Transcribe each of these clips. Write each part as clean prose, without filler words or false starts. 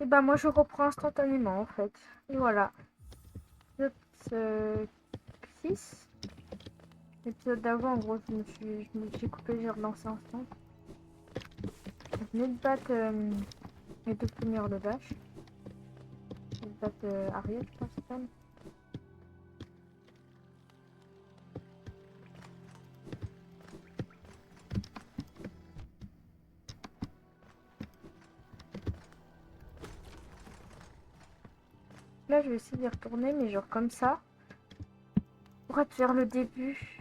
Et bah moi je reprends instantanément en fait. Et voilà. Épisode 6. L'épisode d'avant en gros je me suis coupé, j'ai relancé instant. Je venais de battre et d'obtenir le dash. Je venais de battre Ariel je pense que c'est. Là je vais essayer d'y retourner mais genre comme ça. Pour te faire le début.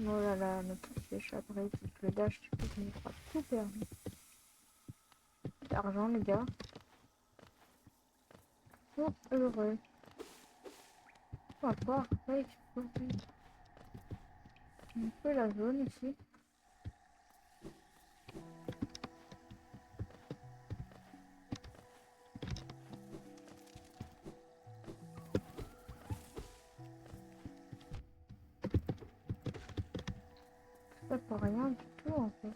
Oh là là, notre flèche après, le dash, tu peux que je me crois tout perdu. D'argent les gars. Oh, heureux. On va voir, ouais, un peu la zone ici. Ça pour rien du tout en fait.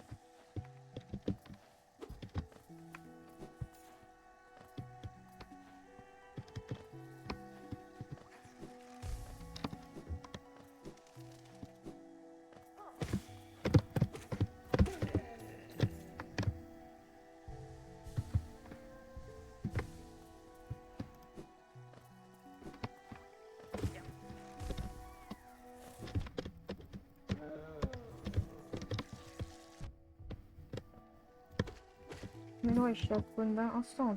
Mais non, je suis à bonne bain instant.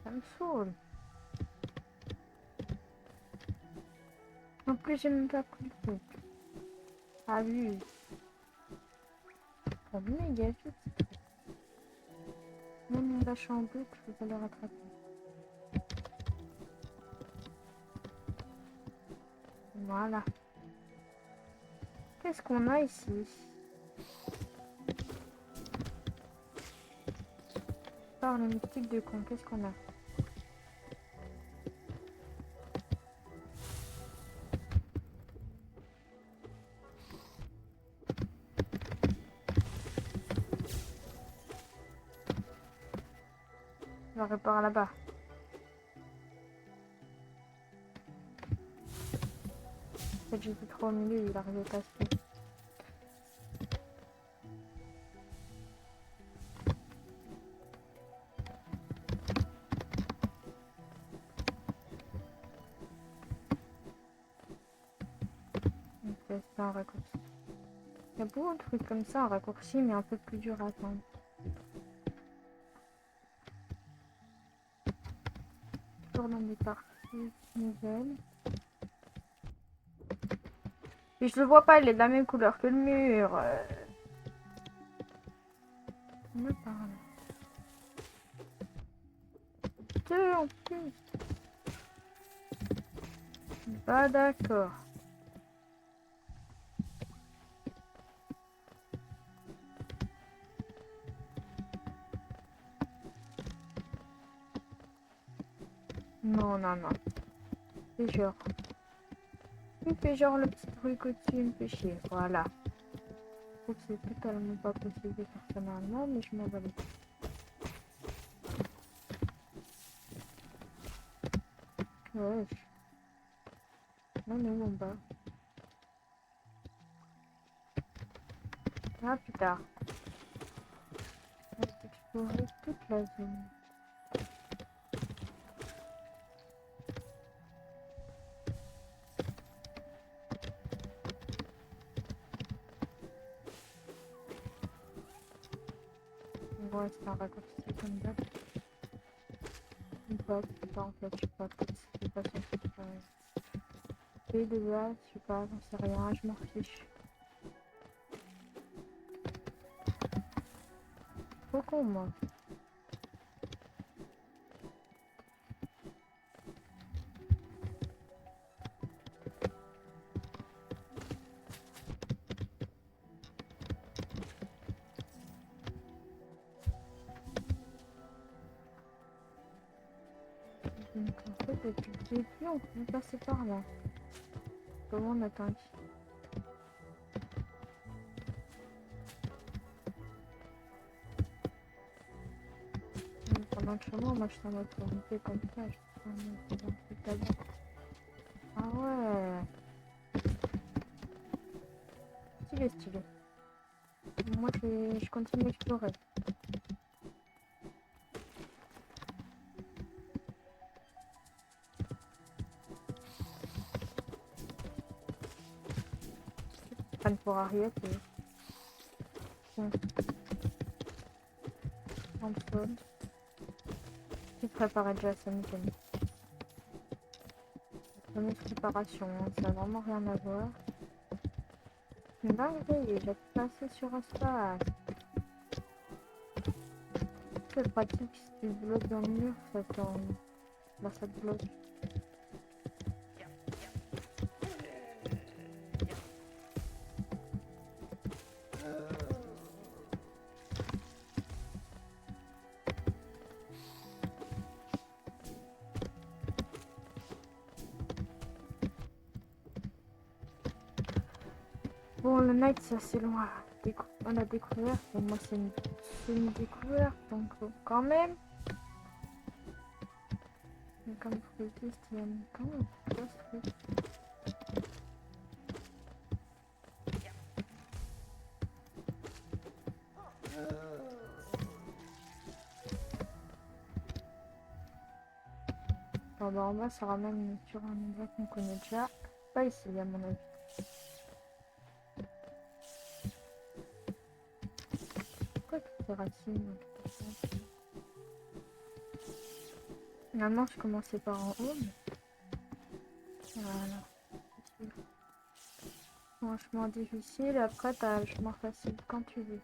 Ça me saoule. En plus, j'ai même pas pris le truc. Ah oui. Ça me méga vite ce truc. Même en lâchant en boucle, je peux pas le rattraper. Voilà. Qu'est-ce qu'on a ici? Par le mystique de con, qu'est-ce qu'on a? Je la répare là-bas. En fait, j'étais trop au milieu, il arrivait pas à se faire. Ok, c'est un raccourci. Il y a beaucoup de trucs comme ça, un raccourci, mais un peu plus dur à attendre. Toujours dans des parties nouvelles. Et je le vois pas, il est de la même couleur que le mur. On me parle. Deux en plus. Pas d'accord. Non, non, non. C'est genre. Il fait genre le petit truc au-dessus, il me fait chier. Voilà. Je trouve que c'est totalement pas possible de faire ça normalement, mais je m'en vais. Ouais. Non, non, mon bas. Ah, plus tard. On va explorer toute la zone. Ouais, c'est un raccourci comme ça. sais pas en fait, je sais pas, peut-être c'est pas ça. Et de base, je sais pas, j'en sais rien, je m'en fiche. Trop con moi. Donc en fait, depuis le début, on peut passer par là. Comment on atteint ici? Pendant le chemin, moi je suis en mode tourner comme ça, je suis en mode dans le truc là-bas. Ah ouais, stylé, stylé. Moi je continue à explorer. Fan pour Ariette et bon, Antoine. Tu préparais déjà ça, nickel. Première préparation, ça n'a vraiment rien à voir. Dingue, j'ai passé sur espace. C'est pratique si tu bloques dans le mur, ça tombe. Bah ça te bloque. Bon, le night, ça c'est loin. On a découvert, pour moi c'est une semi-découverte, donc quand même. Mais comme fruitiste, il y a quand même une grosse fruit. Bah, en bas, ça ramène sur un endroit qu'on connaît déjà. Pas ici, à mon avis. Pourquoi toutes ces racines? Finalement, je commençais par en haut, mais voilà. Franchement difficile, après t'as le chemin facile quand tu veux.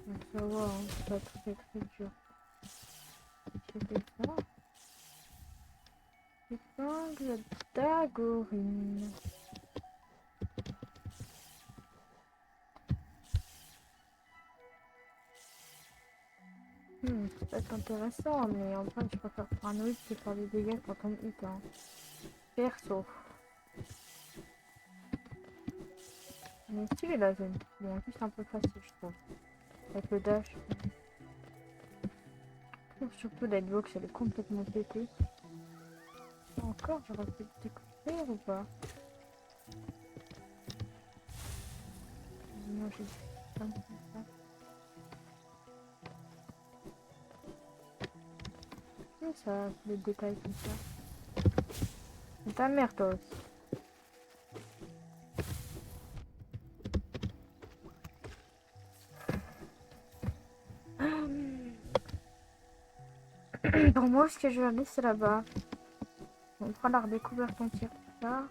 Donc ça va, hein, c'est pas très dur. J'ai fait ça. Épingle d'Agorine. Ça peut être intéressant, mais en vrai, je préfère faire un hit que faire des dégâts quand on hit. Hein. Perso. Mais stylé la zone. Bon, en plus, c'est un peu facile, je trouve. Avec le dash. Surtout la box, elle est complètement pétée. Encore, j'aurais pu le découvrir ou pas? Non, j'ai pas mis ça. C'est ça, les détails comme ça. C'est ta mère, toi aussi. Pour moi, ce que je vais aller, c'est là-bas. On fera la redécouverte entière plus tard.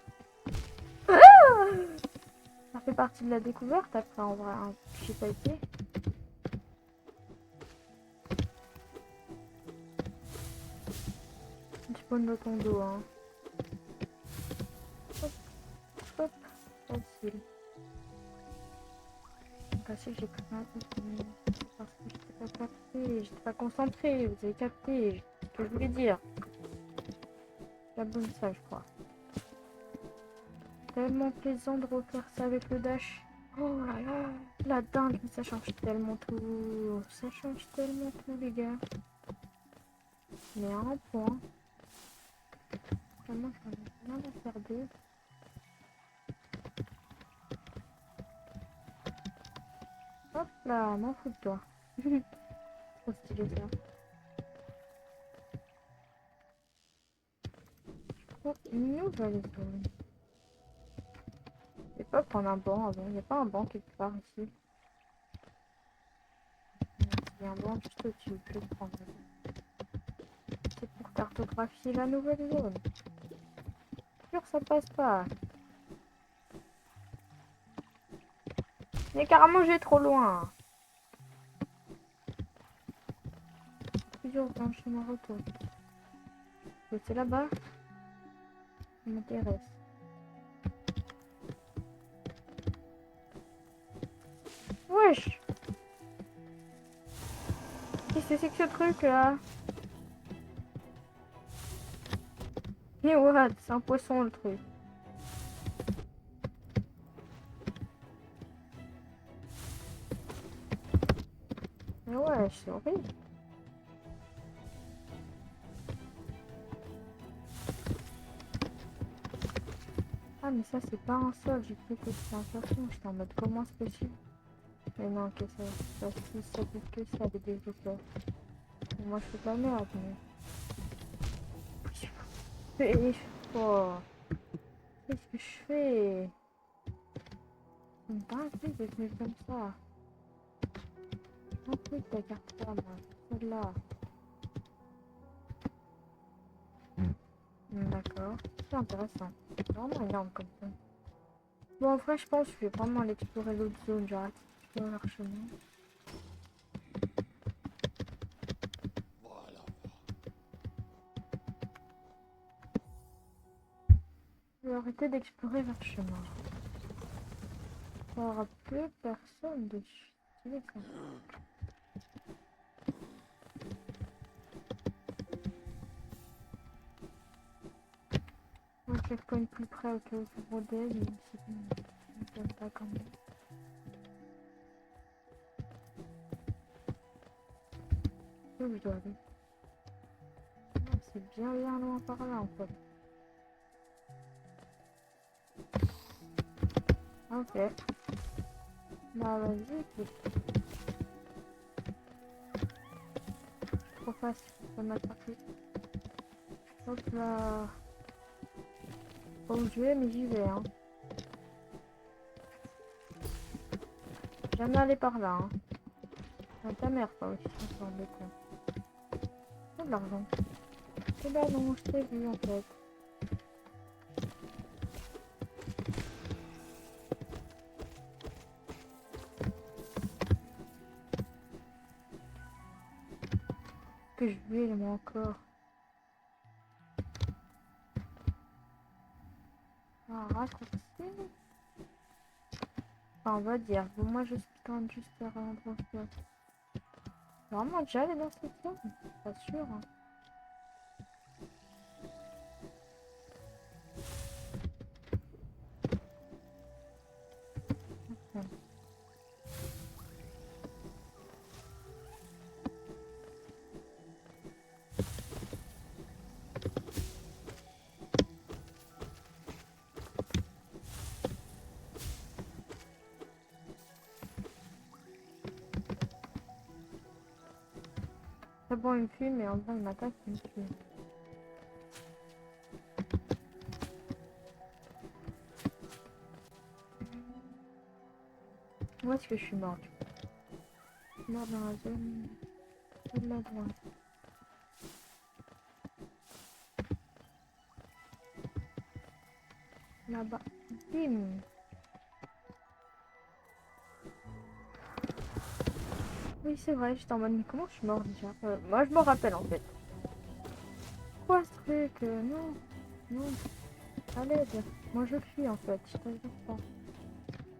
Ça fait partie de la découverte, après, en vrai, hein. J'ai pas été. Tu spawn dans ton dos, hein. Hop, hop, facile. Caché, j'ai pris un peu parce que j'étais pas capté, j'étais pas concentré, vous avez capté ce que je voulais dire. La bonne ça, je crois. Tellement plaisant de refaire ça avec le dash. Oh là là, la dingue, mais ça change tellement tout. Ça change tellement tout, les gars. Mais à un point. Vraiment, j'en ai rien à faire d'autre. Hop là, m'en fous de toi. Trop stylé ça. Oh, une nouvelle zone. C'est Je peux prendre un banc avant. Il n'y a pas un banc quelque part ici. Il y a un banc juste au-dessus. Je vais le prendre. C'est pour cartographier la nouvelle zone. Sûr, ça passe pas. Mais carrément, j'ai trop loin. Plusieurs dans le chemin retour. C'est là-bas. Ça m'intéresse. Wesh! Qu'est-ce que c'est que ce truc là? Mais what? C'est un poisson le truc. Mais wesh, c'est horrible. Ah mais ça c'est pas un sol, j'ai cru que c'était un poisson. J'étais en mode comment c'est possible? Mais non, ok, ça dit que ça des développeurs. Moi je fais de la merde, mais... Oh, qu'est-ce que je fais? Ça me paraît que c'est venu comme ça. Un truc ta carte là, moi. Celle-là. D'accord. C'est intéressant. C'est vraiment énorme comme ça. Bon, en vrai, je pense que je vais vraiment aller explorer l'autre zone. J'arrête d'explorer leur chemin. Je vais arrêter d'explorer leur chemin. Il y aura plus personne dessus. D'accord. Un checkpoint plus près au cas où je rodais, mais c'est bon. Pas quand même. Où je dois aller? Ah, c'est bien loin par là en fait. Ok. Bah vas-y, c'est trop facile, ça m'a tapé. Hop là. Pas où je vais, mais j'y vais, hein. Jamais aller par là, hein. Ah, ta mère, pas aussi, on s'en de con. C'est de l'argent. Eh ben non, je t'ai vu en fait. Que je vais, moi encore. Ah, raccourci. Enfin, on va dire. Bon, moi, je suis quand même juste à un endroit. Vraiment, déjà aller dans cette zone? Pas sûr, hein. Ok. C'est bon, il me fuit, mais en vrai, il m'attaque, il me fuit. Où est-ce que je suis mort? Je suis mort dans la zone de la droite. Là-bas. Bim! Oui, c'est vrai, j'étais en mode, mais comment je suis mort déjà? Moi, je me rappelle en fait. Quoi ce truc? Non, non, à l'aide. Moi, je fuis en fait, je te jure pas.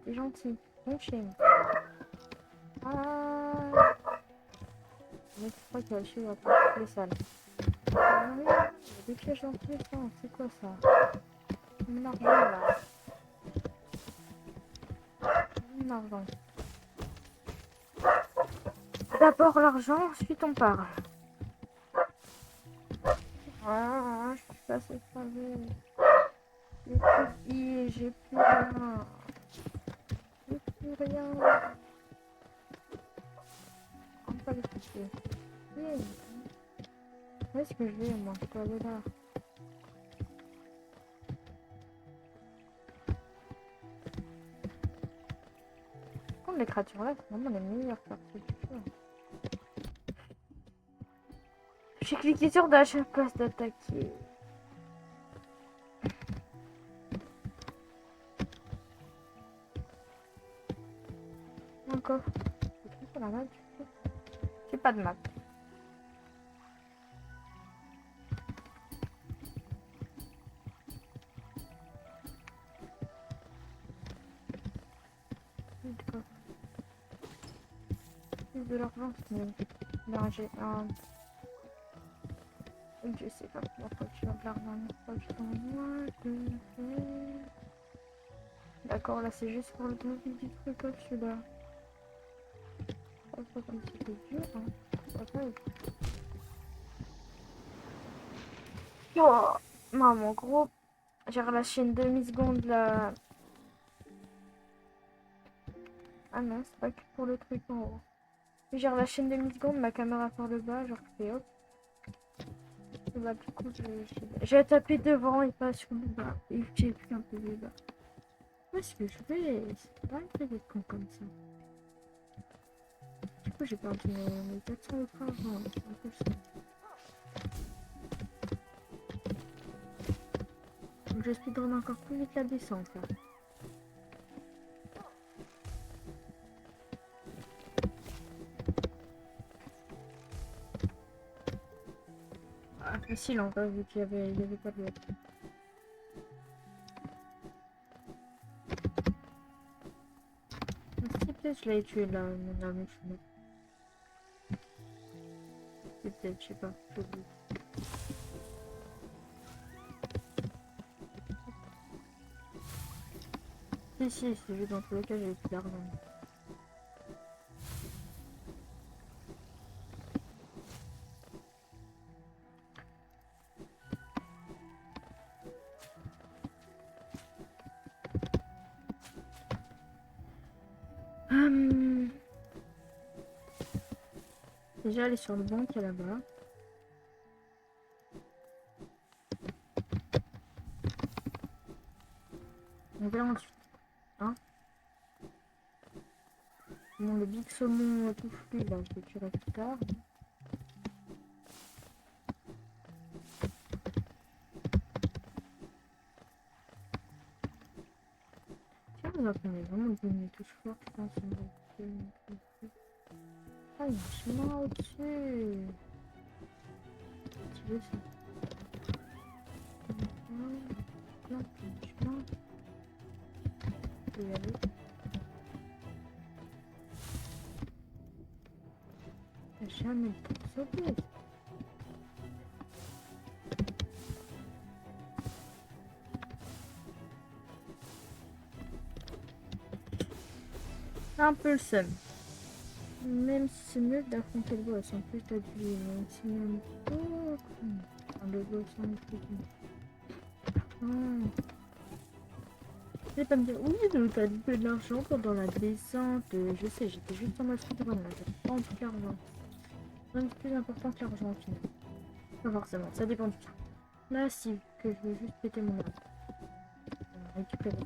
C'est gentil. Mon chien. Ah! Mais je crois qu'il y a le chien dans toutes les salles. Ah oui, il y a des pièges dans tous les sens. C'est quoi ça? Mon argent là. Mon argent. D'abord l'argent, ensuite on parle. Ah, je suis passée travers. J'ai plus de billes, j'ai plus rien. J'ai plus rien. On va les couper. Oui. Où est-ce que je vais moi? Je peux aller là. contre, les créatures là, c'est vraiment les meilleures parties du jeu. J'ai cliqué sur dash à place d'attaquer. Encore. C'est sur la map, du coup. J'ai pas de map. Plus de l'argent, c'est mieux. Là, j'ai un. Je sais pas pourquoi tu as de l'argent. D'accord, là c'est juste pour le petit truc comme celui-là. Ça va un petit peu dur, hein. Ça va pas être... Oh, maman, gros. J'ai relâché une demi-seconde là. Ah non, c'est pas que pour le truc en haut. J'ai relâché une demi-seconde, ma caméra par le bas, genre fait hop. Et bah, du coup, j'ai tapé devant et pas sur le bas. Et j'ai pris un peu le bas. Où est-ce que je vais? C'est pas un peu con comme ça. Du coup, j'ai perdu mes 400 euros avant. C'est un peu ça. Donc, je speedrun encore plus vite la descente là. Ah, facile en vrai, vu qu'il y avait pas de l'autre. Si peut-être je l'avais tué là, la mouche. Peut-être, je sais pas. Si, c'est juste dans tous les cas, j'ai eu plus d'argent. Déjà, aller sur le banc qui est là-bas. On verra ensuite. Hein? Bon, le big saumon tout flux, là, je le tuerai plus tard. Tiens, on va prendre vraiment une touche forte, je pense. Ah, il y a un chemin au-dessus. Tu veux ça? Plein de chemin. Je peux y aller. Il n'y a jamais le temps de sauter. Un peu le seum. Même si c'est mieux d'affronter le boss, en plus t'as du maximum. Oh, le boss en plus. C'est pas me dire, oui, t'as loupé de l'argent pendant la descente. Je sais, j'étais juste en mode speedrun là, j'avais pas envie d'argent. Rien de plus important que l'argent au final. Pas forcément, ça dépend du cas. Là, si, que je veux juste péter mon arme. Récupérer.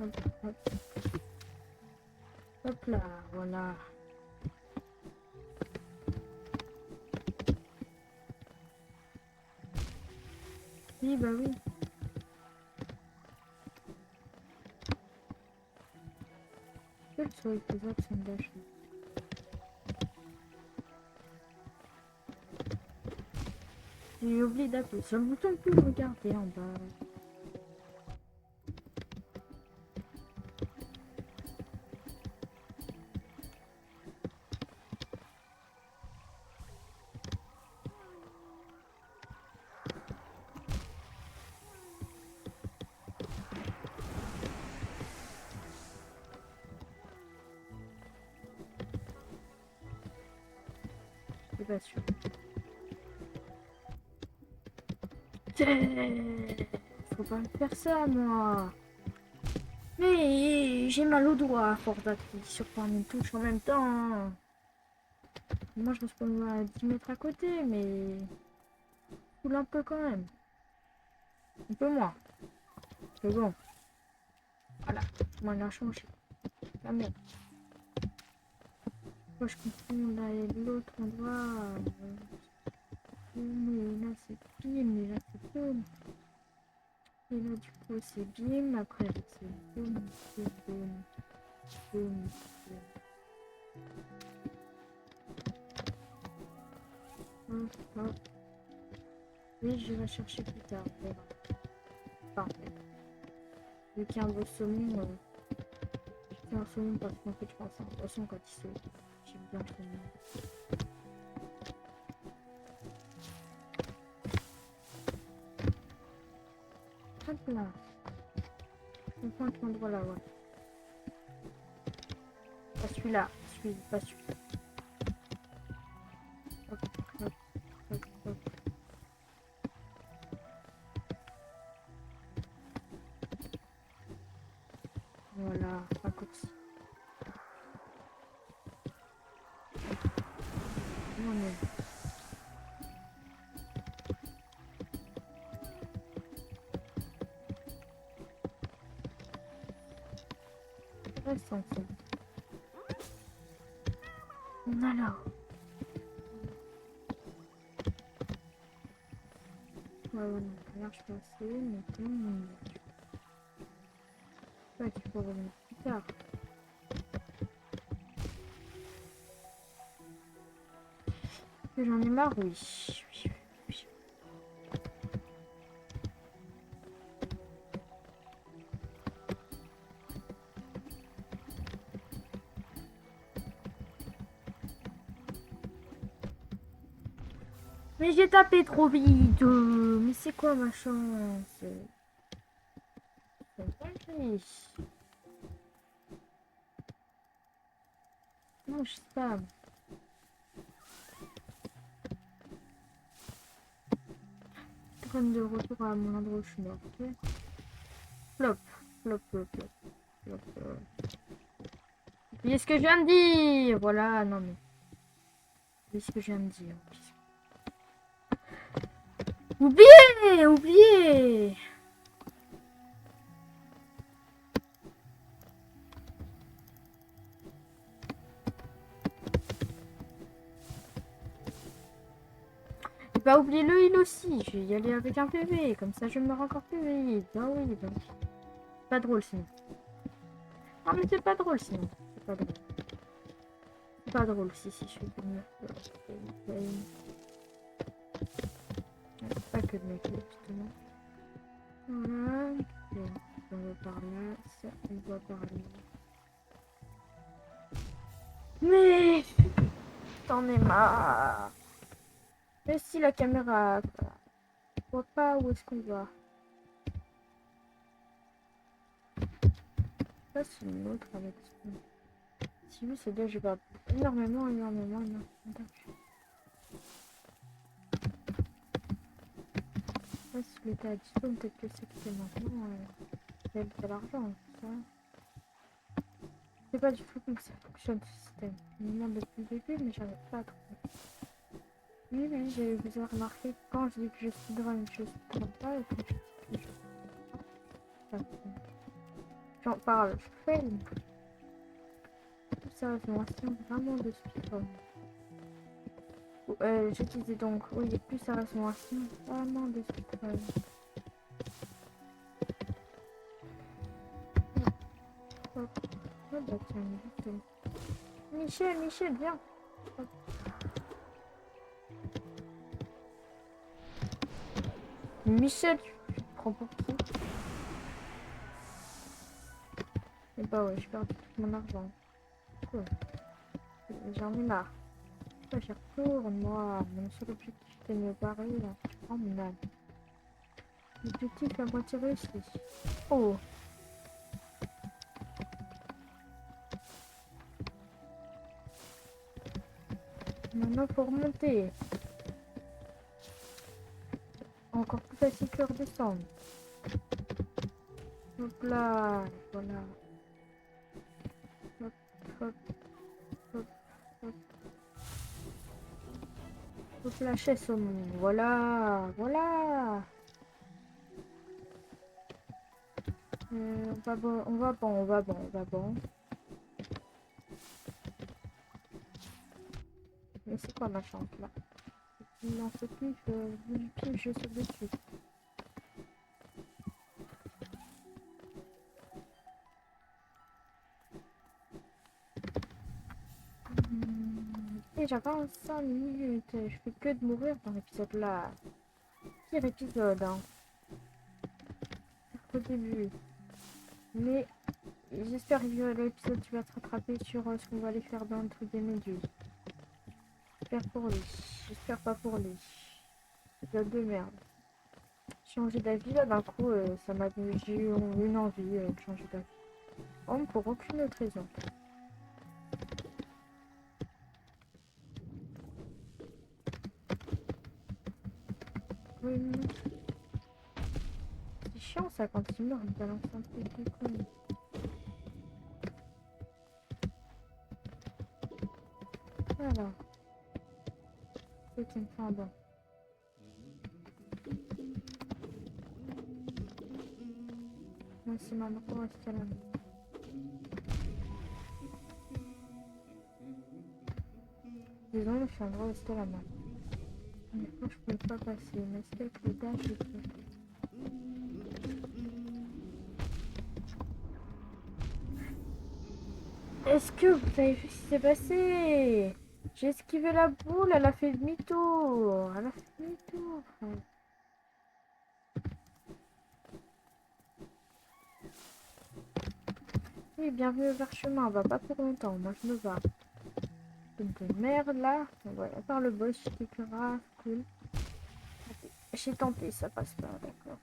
Hop, hop. Hop là, voilà. Oui, bah oui. Quel soit le faisable, c'est une dash. J'ai oublié d'appuyer sur le bouton pour regarder en bas. C'est pas sûr. Faut pas me faire ça, moi. Mais j'ai mal au doigt à force d'appuyer sur une touche en même temps. Moi, je respawn à 10 mètres à côté, mais... Coule un peu quand même. Un peu moins. Mais bon. Voilà. Moi, on a changé. La merde. Moi, je continue d'aller de l'autre endroit. Mais là, c'est bim. Mais là, c'est boum. Et là, du coup, c'est bim. Après, c'est boum. C'est boum. Boum. Hop, hop. Oui, je vais chercher plus tard. Voilà. Parfait. Vu qu'il y a un beau saumon, je fais un saumon parce qu'en fait, je pense à un poisson quand il saute. J'aime bien le saumon. Hop là. Je pointe l'endroit là, ouais. Pas celui-là. Pas celui-là. Hop, hop, hop, hop. Voilà, raccourci. Non, mais... Reste ensemble. Alors. Ouais, ouais, non, ça marche pas assez, mais quand même... Ouais, tu peux revenir plus tard. J'en ai marre, oui. Oui, oui. Mais j'ai tapé trop vite. Mais c'est quoi ma chance? C'est pas vrai. Non, je sais pas. Traîne de retour à mon endroit où je suis mort, ok? Flop, flop, flop, flop, flop, flop. Oubliez ce que je viens de dire. Voilà, non mais... Oubliez ce que je viens de dire. Oubliez, oubliez. J'ai pas oublié le heal aussi. Je vais y aller avec un PV. Comme ça, je me rends encore plus vite. Ah oui, donc... Pas drôle sinon. Ah mais c'est pas drôle sinon. C'est pas drôle. C'est pas drôle si je suis venir. Pas que de mes clés, justement. Voilà. Bon, on va par là. Ça, on va par là. Mais... T'en es marre. Mais si la caméra... Je vois pas où est-ce qu'on va. Ça, c'est une autre avec ça. Si oui, c'est bien, je vais énormément. Ça, si il était à disponible, peut-être que c'est que maintenant. Il y a de l'argent, ça. Je sais pas du tout comment ça fonctionne ce système. Je me demande depuis le début, mais j'arrive pas à trouver. Oui, oui, vous avez remarqué quand je dis que je speedrun, je speedrun pas, et puis je speedrun. J'en parle, je fais. Plus sérieusement, c'est vraiment de speedrun. Je disais donc, oui, plus sérieusement, c'est vraiment de speedrun. Oh bah tiens, vite. Michel, viens. Hop. Michel, tu te prends pour qui? Et bah ouais, j'ai perdu tout mon argent. Cool. J'en ai marre. J'y retourne, moi. Mon seul objectif était de me barrer là. Oh mon âme. L'objectif à moitié réussi. Oh. Maintenant pour remonter. Encore plus facile que redescendre. Hop là. Voilà. Hop, hop, hop, hop. Hop la chaise au monde. Voilà. Voilà. On va bon, on va bon, on va bon. Mais c'est quoi ma chance là? Il en se pif, du pied, je saute dessus. Et j'avance 5 minutes, je fais que de mourir dans l'épisode là. Pire épisode, hein. Au début. Mais j'espère que l'épisode tu vas te rattraper sur ce qu'on va aller faire dans le truc des méduses. J'espère pour lui. J'espère pas pour lui. Épisode de merde. Changer d'avis là d'un coup, ça m'a j'ai eu une envie de changer d'avis. Oh, pour aucune autre raison. Oui, non. C'est chiant ça quand il meurt, il balance un truc de con. Alors. C'est une fin bon. Merci maman, restez là. Désolé, je suis en droit de rester là-bas. Mais moi, je peux pas passer. Mais c'est quelques étages, je peux. Est-ce que vous avez vu ce qui s'est passé? J'ai esquivé la boule, elle a fait demi-tour. Elle a fait demi-tour. Oui, bienvenue au Verchemin. On va pas pour longtemps. Moi, je me bats. Une de merde là. Voilà, à part le boss, c'était grave cool. J'ai tenté, ça passe pas. D'accord.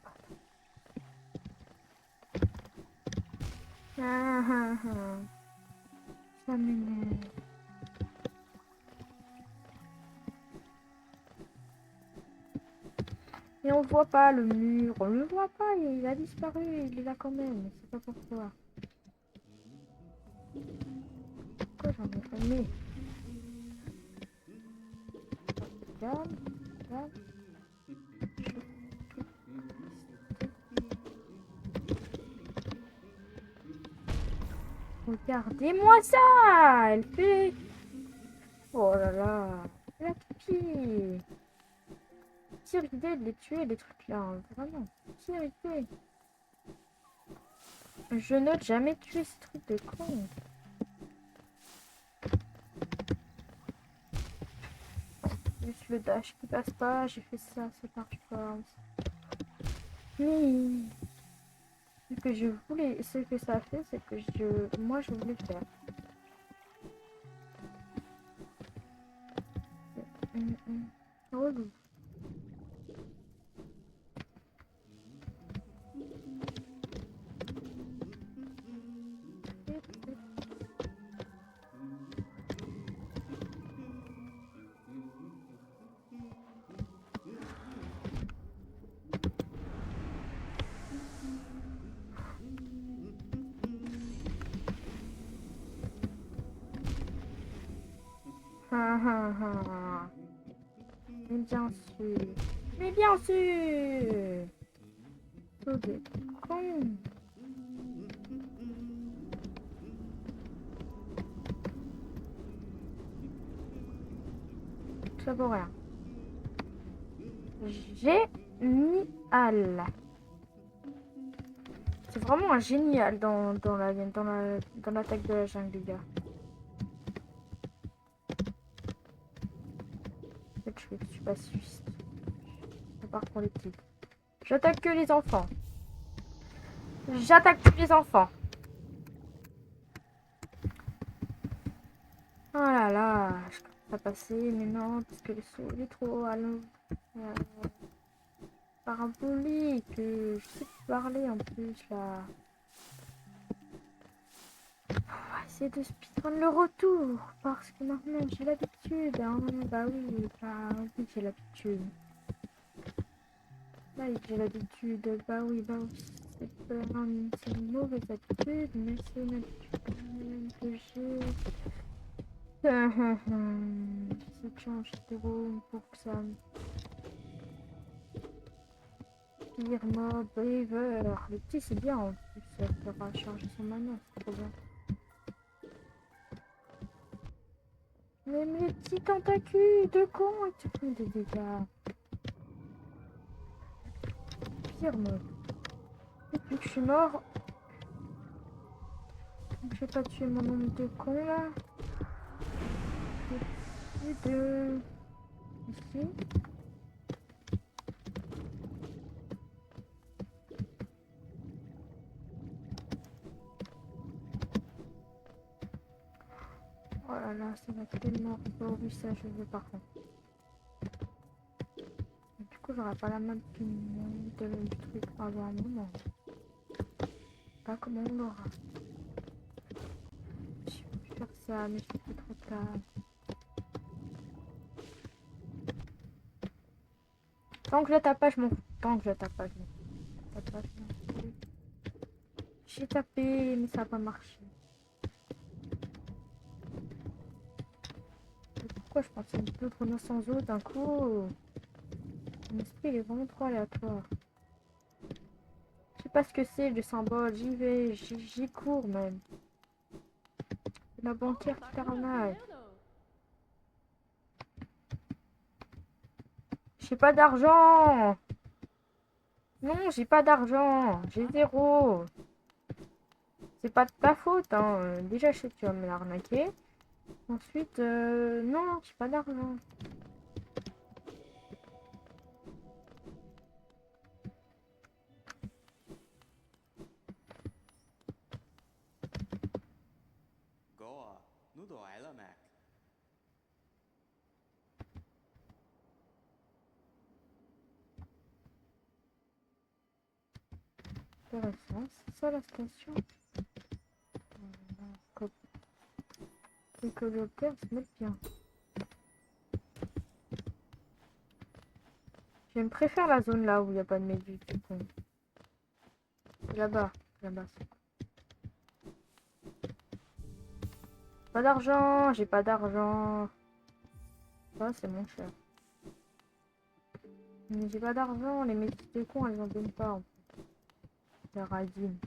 Ah ah ah. Ça m'énerve. Et on voit pas le mur, on le voit pas, il a disparu, il est là quand même, je sais pas pourquoi. Pourquoi j'en ai aimé? Calme, calme. Regardez-moi ça! Elle fait... Oh là là! La pitié! Pire idée de les tuer, les trucs là, hein. Vraiment. Pire idée. Je note jamais tuer ces trucs de con. Juste le dash qui passe pas, j'ai fait ça, ça marche pas. Mais... Ce que je voulais, ce que ça a fait, c'est que moi je voulais faire. Relou. Ah, ah, ah. Mais bien sûr. Mais bien sûr. Tout de con. Ça vaut rien. Génial. C'est vraiment un génial dans l'attaque de la jungle, les gars. En fait, je suis pacifiste. À part pour les petits. J'attaque que les enfants. J'attaque que les enfants. Oh là là, je commence à passer, mais non, parce que le saut il est trop à parabolique. Je sais plus parler en plus là. On va essayer de speedrun le retour, parce que maintenant j'ai l'habitude. Hein. Bah oui, j'ai l'habitude. Bah oui, j'ai l'habitude. Bah oui, c'est une mauvaise habitude, mais c'est une habitude que j'ai. J'essaie de changer de rôle pour que ça... Fire Mob River. Le petit, c'est bien en plus. Ça fera charger son mana, c'est trop bien. Même les petits tentacules de con, ils te font des dégâts. Fire Mob. Depuis que je suis mort, je vais pas tuer mon nombre de cons là. J'ai plus de. Ici. Oh là là, ça va tellement. Oh oui, ça je veux par contre. Du coup, j'aurai pas la map du truc avant un moment. Pas comment on l'aura. Je peux faire ça, mais je fais trop tard. Tant que je tape pas, je m'en fous. Tant que je tape pas, je m'en fous. Tape pas, je m'en fous. J'ai tapé, mais ça n'a pas marché. Pourquoi je pense à une autre 900 autres d'un coup? Mon esprit il est vraiment trop aléatoire. Je sais pas ce que c'est le symbole, j'y vais, j'y cours même. C'est la banquière qui t'arnaque. J'ai pas d'argent. Non, j'ai pas d'argent. J'ai 0. C'est pas de ta faute, hein. Déjà, je sais que tu vas me l'arnaquer. Ensuite, non, j'ai pas d'argent. Intéressant, c'est ça la station. Les coléoptères se mettent bien. Je me préfère la zone là où il n'y a pas de méduses du coup. Là-bas, là-bas. Pas d'argent, j'ai pas d'argent. Ça, c'est mon cher. Mais j'ai pas d'argent, les méduses de cons, elles en donnent pas en fait. Des radines.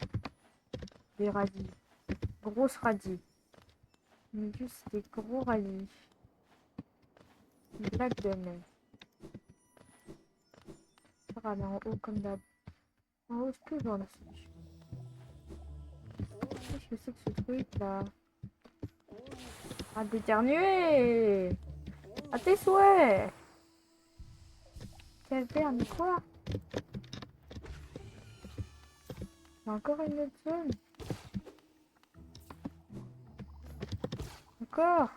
Des radis. Grosses radis. Méduses, c'est des gros radis. Une blague de mer. Ça va aller en haut comme d'hab. En haut, c'est toujours la solution. Qu'est-ce que c'est que ce truc là? Arrête d'éternuer! À tes souhaits! Calvaire, mais quoi? Il y a encore une autre zone? Encore?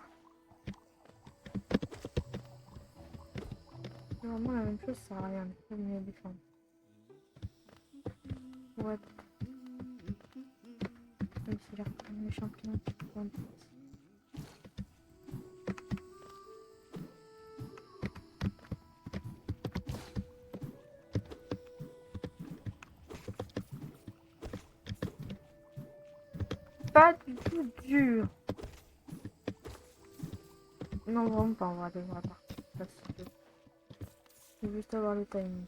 C'est vraiment la même chose, ça sert à rien. Il faut venir défendre. What? Oui, c'est l'air comme les champignons qui font. Pas du tout dur. Non, vraiment pas, on va devoir partir. Il faut juste avoir le timing.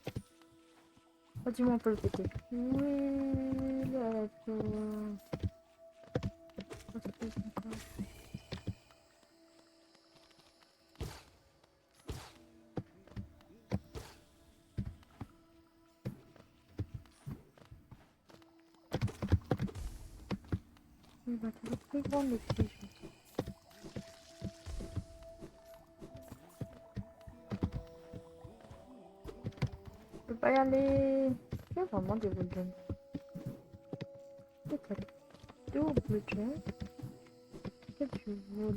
Oh, dis-moi, on peut le péter. Oui, là, oh, ça pèse encore. Il va toujours plus grand le fiche. Je peux pas y aller. Il y a vraiment des volumes. Peut-être double jump. Peut-être du vol.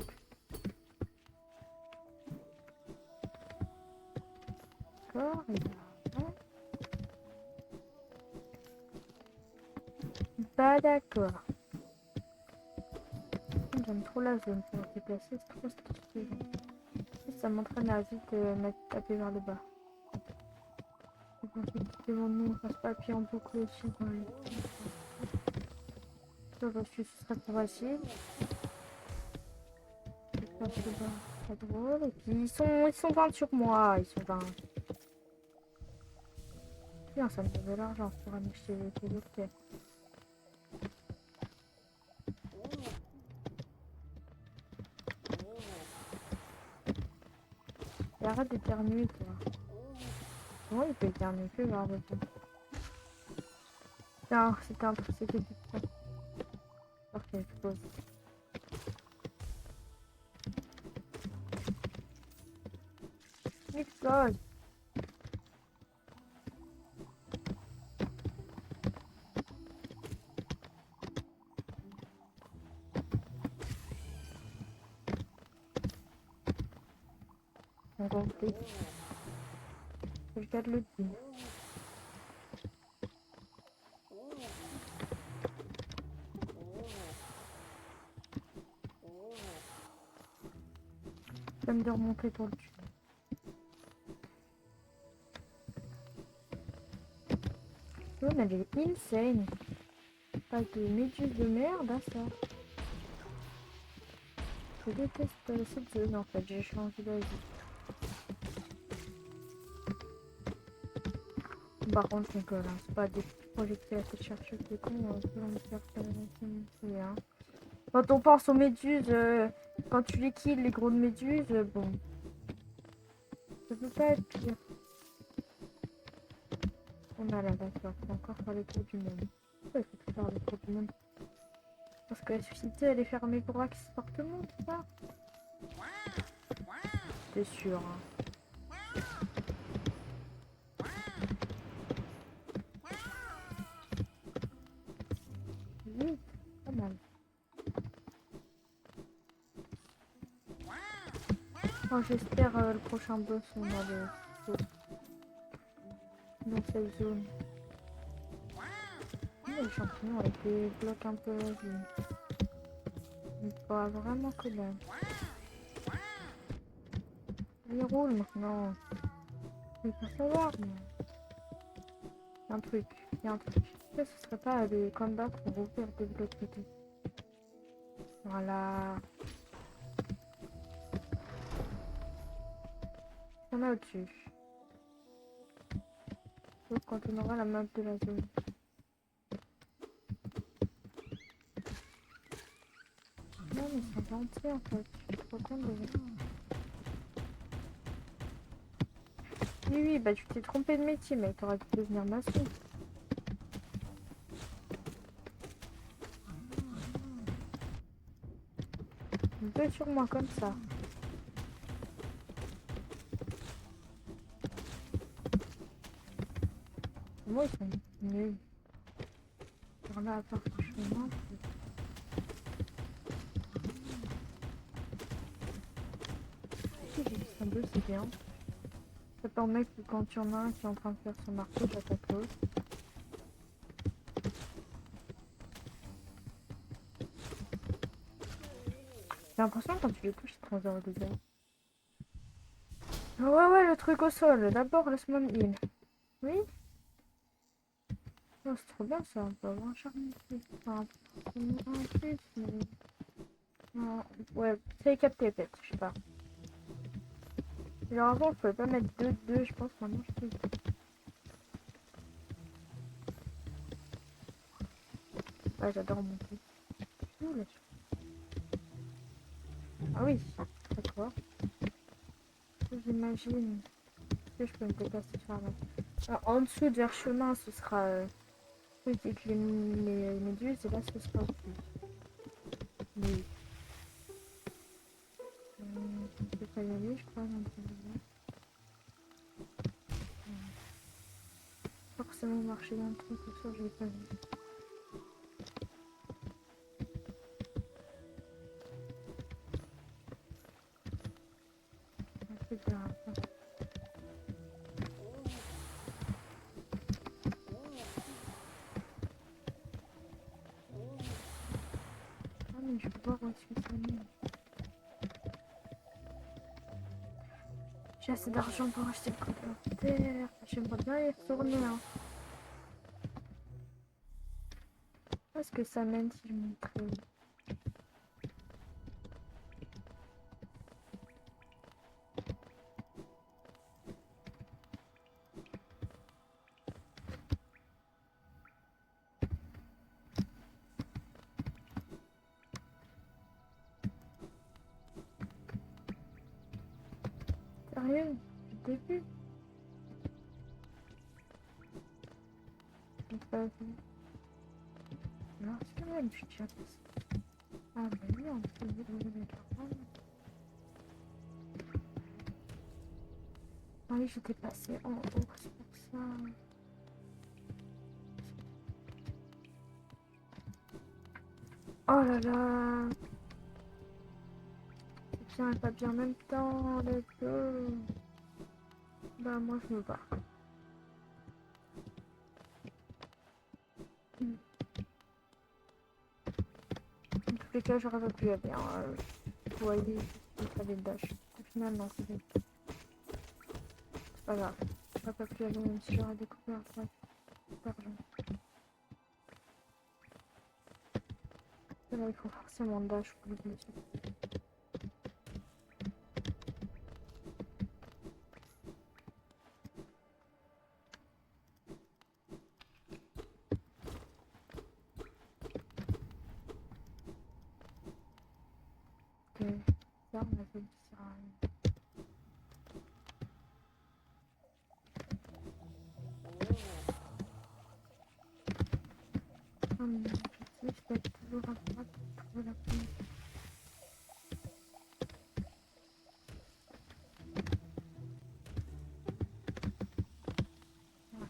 D'accord, et là. Pas d'accord. J'aime trop la zone pour se déplacer, c'est trop stylé. Ça m'entraîne à vite mettre taper vers le bas. Je pense que quitter mon nom, on passe pas pied en boucle aussi dans le... Ça va, ce serait pas facile. Je pense que c'est pas drôle. Et puis ils sont 20 sur moi, ils sont 20. bien, ça me donne de l'argent pour en acheter des autres pièces. Et arrête d'éternuer, toi. Comment il peut éternuer que grave de tout. Tiens, c'était du temps. Ok, je pose. Explose. On complète. Je garde le petit. Ça me de remonter pour le dessus. On avait insane. Pas de méduse de merde, hein, ça. Je déteste cette zone en fait, j'ai changé d'avis. Par contre, Nicolas, c'est pas des projets à te chercher des cons, hein. Quand on pense aux méduses, quand tu les kills, les grosses méduses, bon. Ça peut pas être pire. On a la d'accord, faut encore faire le tour du monde. Pourquoi il faut tout faire le tour du monde? Parce que la société elle est fermée pour accès par tout le monde, c'est ça? C'est sûr, hein. Oui, pas mal. Oh, j'espère le prochain boss, on a le dans cette zone. Les champignons avec des blocs un peu vides. Mais pas vraiment que dalle. Il roule maintenant. Je vais pas savoir, mais... Il y a un truc, il y a un truc. Est-ce que ce serait pas des combats pour ouvrir des blocs côté? Voilà. Il y en a au-dessus. Donc quand on aura la map de la zone. Non mais c'est gentil en fait. Je suis trop contente de... Oui, bah tu t'es trompé de métier, mais t'aurais pu devenir maçon. Un peu sur moi comme ça. Moi ils sont nuls. Alors là, à part que je fais moi, si j'ai un peu c'est bien. Ça permet que quand il y en a un qui est en train de faire son marteau, ça t'applause. J'ai l'impression que quand tu les touches, c'est 3 heures de dégâts. Ouais, le truc au sol. D'abord, laisse-moi me heal. Oui? Oh, c'est trop bien ça. On peut avoir un charme plus. Enfin, un plus, mais... Non, ouais, c'est capté peut-être, je sais pas. Genre avant, je pouvais pas mettre 2, je pense. Maintenant, je peux. Ouais, j'adore mon truc. Ouh, là, ah oui, d'accord. J'imagine que je peux me déplacer par là. Alors, en dessous de vers chemin, ce sera avec les méduses, et là, ce sera au-dessus. Oui. Je peux pas y aller, je crois. Non, forcément marcher dans le truc, c'est sûr, je l'ai pas vu. C'est grave. Ah, mais je peux voir où est-ce que ça mène. J'ai assez d'argent pour acheter le commentaire. J'aimerais bien y retourner. Hein. Où est-ce que ça mène si je montre? Sérieux? Au début? J'ai pas vu. Non, c'est même, je suis déjà passé. Ah, bah oui, on peut lever les campagnes. Ah oui, j'étais passé en haut, c'est pour ça. Oh là là! C'est bien et pas bien en même temps, let's go! Bah, moi, je me bats. En tous les cas, j'aurais pas pu aller. Hein. Je voyais juste qu'il fallait le dash. Au final, non, c'est bon. C'est pas grave. J'aurais pas pu aller même si j'aurais découvert ça. Super gentil. Là, il faut forcément dash pour le blesser. Ok. Ça, on a fait ça. Je sais, je vais être toujours à droite pour trouver la pluie. Voilà.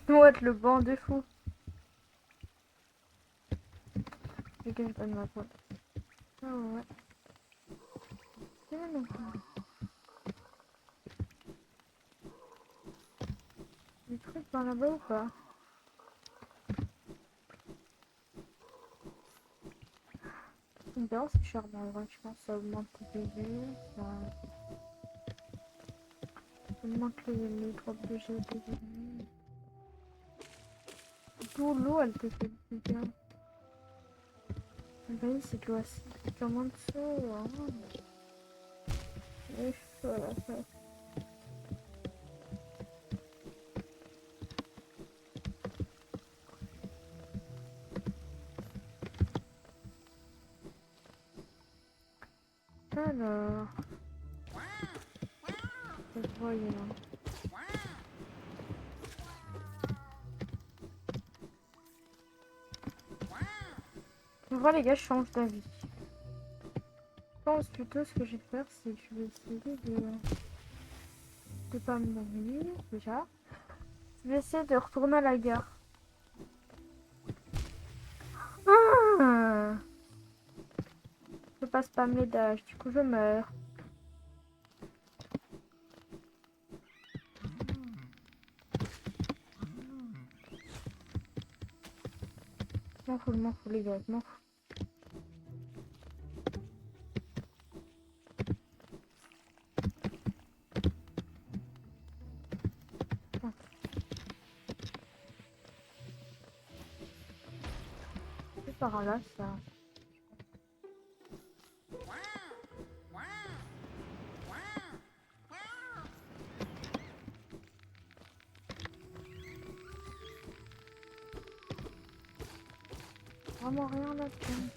What, le banc de fou. Dégage pas de ma peau. Ah ouais. C'est là non plus. Des trucs par là-bas ou pas? C'est bien, c'est charmant en vrai, je pense que ça augmente tes PV, ça augmente les drops de GP des ennemis. D'où l'eau elle te fait du bien. Bah oui, c'est de l'eau acide, comme en dessous. Hein. Et voilà, ça. Alors, ça se voyait là. On va les gars, je change d'avis. Je pense plutôt ce que je vais faire, c'est que je vais essayer de pas mourir déjà. Je vais essayer de retourner à la gare. Ah, je peux pas spam les dash, du coup je meurs. Je m'en fous les gars, je m'en fous. C'est par là ça. Vraiment rien là-dedans.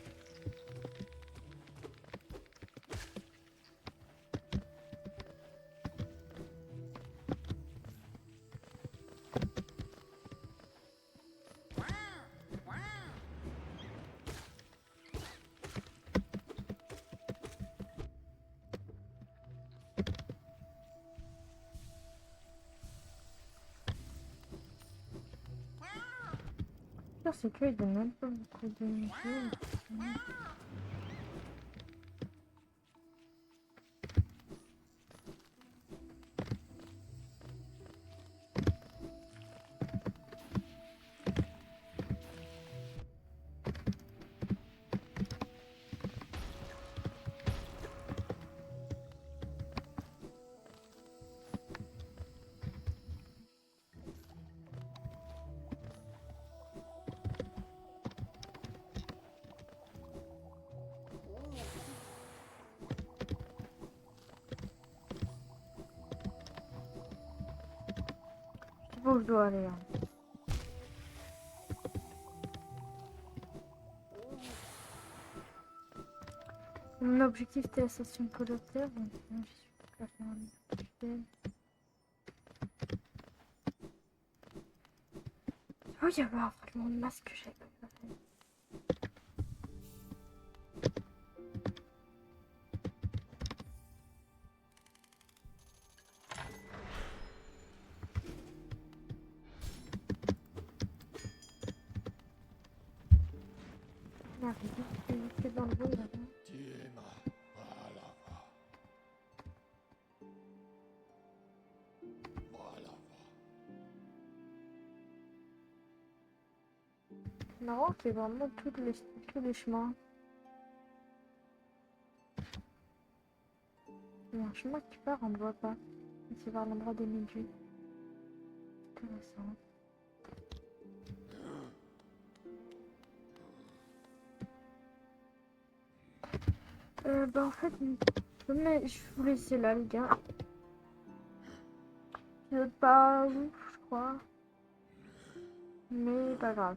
pire, c'est qu'il donne même pas beaucoup de jeux. Je sais pas où je dois aller. Hein. Mon objectif c'était la station collecteur, donc je suis pas faire un objectif. Oh, il y avait un fragment de masque que j'avais pas fait. Merde, c'est dans le bruit là. C'est marrant qu'il y ait vraiment tous les chemins. Il y a un chemin qui part, on ne le voit pas. C'est vers l'endroit des méduses. Intéressant. Bah en fait, mais je vous laisser là les gars. Pas ouf, je crois. Mais pas grave.